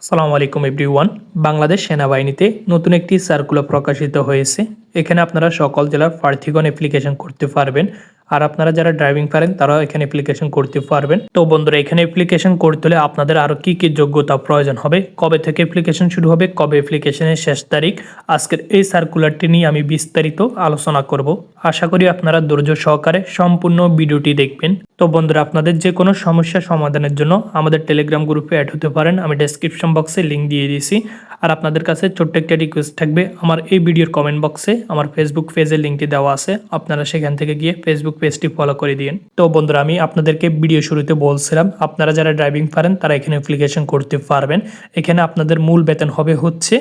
আসসালামু আলাইকুম এভরিওয়ান। বাংলাদেশ সেনাবাহিনীতে নতুন একটি সার্কুলার প্রকাশিত হয়েছে। এখানে আপনারা সকল জেলার প্রার্থীগণ অ্যাপ্লিকেশন করতে পারবেন। আর আপনারা যারা ড্রাইভিং পারেন তারাও এখানে অ্যাপ্লিকেশন করতে পারবেন। তো বন্ধুরা, এখানে অ্যাপ্লিকেশন করতে হলে আপনাদের আরও কী যোগ্যতা প্রয়োজন হবে, কবে থেকে অ্যাপ্লিকেশন শুরু হবে, কবে অ্যাপ্লিকেশনের শেষ তারিখ, আজকের এই সার্কুলারটি নিয়ে আমি বিস্তারিত আলোচনা করব। আশা করি আপনারা ধৈর্য সহকারে সম্পূর্ণ ভিডিওটি দেখবেন। তো বন্ধুরা, আপনাদের যে কোনো সমস্যা সমাধানের জন্য আমাদের টেলিগ্রাম গ্রুপে অ্যাড হতে পারেন। আমি ডেসক্রিপশন বক্সে লিঙ্ক দিয়ে দিয়েছি। আর আপনাদের কাছে ছোট্ট একটা রিকোয়েস্ট থাকবে, আমার এই ভিডিওর কমেন্ট বক্সে আমার ফেসবুক পেজের লিঙ্কটি দেওয়া আছে, আপনারা সেখান থেকে গিয়ে ফেসবুক পেজটি ফলো করে দিন। তো বন্ধুরা, আমি আপনাদেরকে ভিডিও শুরুতে বলছিলাম আপনারা যারা ড্রাইভিং পারেন তারা এখানে অ্যাপ্লিকেশন করতে পারবেন। এখানে আপনাদের মূল বেতন হবে হচ্ছে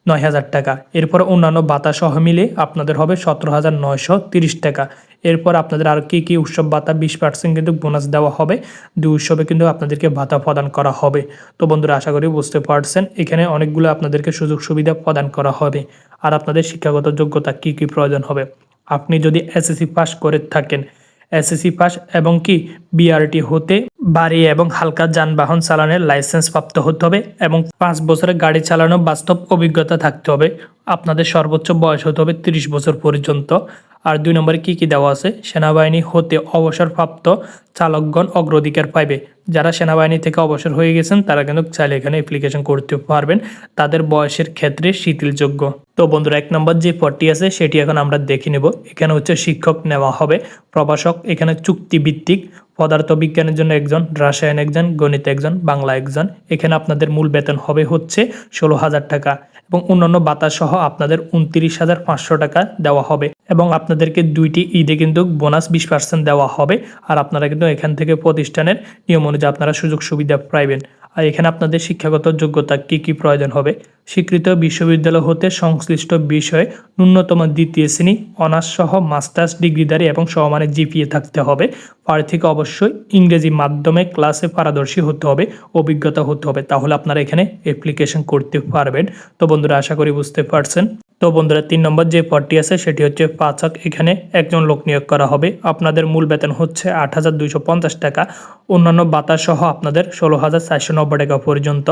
৯,০০০ টাকা। এরপর অন্যান্য ভাতা সহ মিলে আপনাদের হবে ১৭,৯৩০ টাকা। এরপর আপনাদের আর কী উৎসব ভাতা ২০% কিন্তু বোনাস দেওয়া হবে। ২ উৎসবে কিন্তু আপনাদেরকে ভাতা প্রদান করা হবে। তো বন্ধুরা, আশা করি বুঝতে পারছেন এখানে অনেকগুলো আপনাদেরকে সুযোগ সুবিধা প্রদান করা হবে। আর আপনাদের শিক্ষাগত যোগ্যতা কী প্রয়োজন হবে, আপনি যদি এসএসসি পাস করে থাকেন, এসএসসি পাস এবং কি বিআরটি হতে ভারী এবং হালকা যানবাহন চালানোর লাইসেন্স প্রাপ্ত হতে হবে এবং 5 বছরের গাড়ি চালানোর বাস্তব অভিজ্ঞতা থাকতে হবে। আপনাদের সর্বোচ্চ বয়স হতে হবে 30 বছর পর্যন্ত। আর 2 নম্বরে কী দেওয়া আছে, সেনাবাহিনী হতে অবসরপ্রাপ্ত চালকগণ অগ্রাধিকার পাইবে। যারা সেনাবাহিনী থেকে অবসর হয়ে গেছেন তারা কিন্তু চাইলে এখানে অ্যাপ্লিকেশন করতে পারবেন, তাদের বয়সের ক্ষেত্রে শিথিলযোগ্য। তো বন্ধুরা, 1 নম্বর যে পদটি আছে সেটি এখন আমরা দেখে নেব। এখানে হচ্ছে শিক্ষক নেওয়া হবে, প্রভাষক, এখানে চুক্তিভিত্তিক, পদার্থ বিজ্ঞানের জন্য একজন, রসায়ন একজন, গণিত একজন, বাংলা একজন। এখানে আপনাদের মূল বেতন হবে হচ্ছে 16,000 টাকা এবং অন্যান্য ভাতা সহ আপনাদের 29,500 টাকা দেওয়া হবে এবং আপনাদেরকে 2টি ঈদে কিন্তু বোনাস 20% দেওয়া হবে। আর আপনারা কিন্তু এখান থেকে প্রতিষ্ঠানের নিয়ম অনুযায়ী আপনারা সুযোগ সুবিধা পাইবেন। আর এখানে আপনাদের শিক্ষাগত যোগ্যতা কী প্রয়োজন হবে, স্বীকৃত বিশ্ববিদ্যালয় হতে সংশ্লিষ্ট বিষয়ে ন্যূনতম 2য় শ্রেণী অনার্স সহ মাস্টার্স ডিগ্রিধারী এবং সমমানের জিপিএ থাকতে হবে। প্রার্থীকে অবশ্যই ইংরেজি মাধ্যমে ক্লাসে পারদর্শী হতে হবে, অভিজ্ঞতা হতে হবে, তাহলে আপনারা এখানে অ্যাপ্লিকেশন করতে পারবেন। তো বন্ধুরা, আশা করি বুঝতে পারছেন। তো বন্ধুরা, 3 নম্বর যে পদটি আছে সেটি হচ্ছে পাচক। এখানে একজন লোক নিয়োগ করা হবে। আপনাদের মূল বেতন হচ্ছে 8,250 টাকা, অন্যান্য ভাতা সহ আপনাদের 16,490 টাকা পর্যন্ত।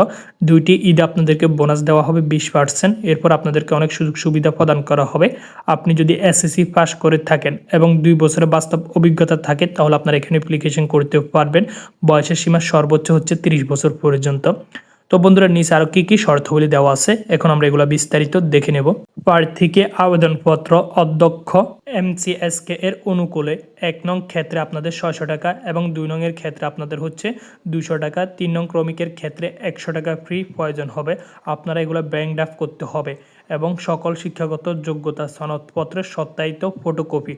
2টি ঈদ আপনাদেরকে বোনাস দেওয়া হবে 20%। এরপর আপনাদেরকে অনেক সুযোগ সুবিধা প্রদান করা হবে। আপনি যদি এসএসসি পাস করে থাকেন এবং 2 বছরের বাস্তব অভিজ্ঞতা থাকে তাহলে আপনারা এখানে অ্যাপ্লিকেশন করতে পারবেন। বয়সের সীমা সর্বোচ্চ হচ্ছে 30 বছর পর্যন্ত। তো বন্ধুরা, নিচে আরও কী শর্তাবলী দেওয়া আছে এখন আমরা এগুলো বিস্তারিত দেখে নেব। প্রার্থীকে আবেদনপত্র অধ্যক্ষ এমসিএসকে এর অনুকূলে 1 নং ক্ষেত্রে আপনাদের 600 টাকা এবং 2 নং এর ক্ষেত্রে আপনাদের হচ্ছে 200 টাকা, 3 নং ক্রমিকের ক্ষেত্রে 100 টাকা ফ্রি প্রয়োজন হবে। আপনারা এগুলো ব্যাংক ড্রাফট করতে হবে এবং সকল শিক্ষাগত যোগ্যতা সনদপত্রের সত্যায়িত ফটোকপি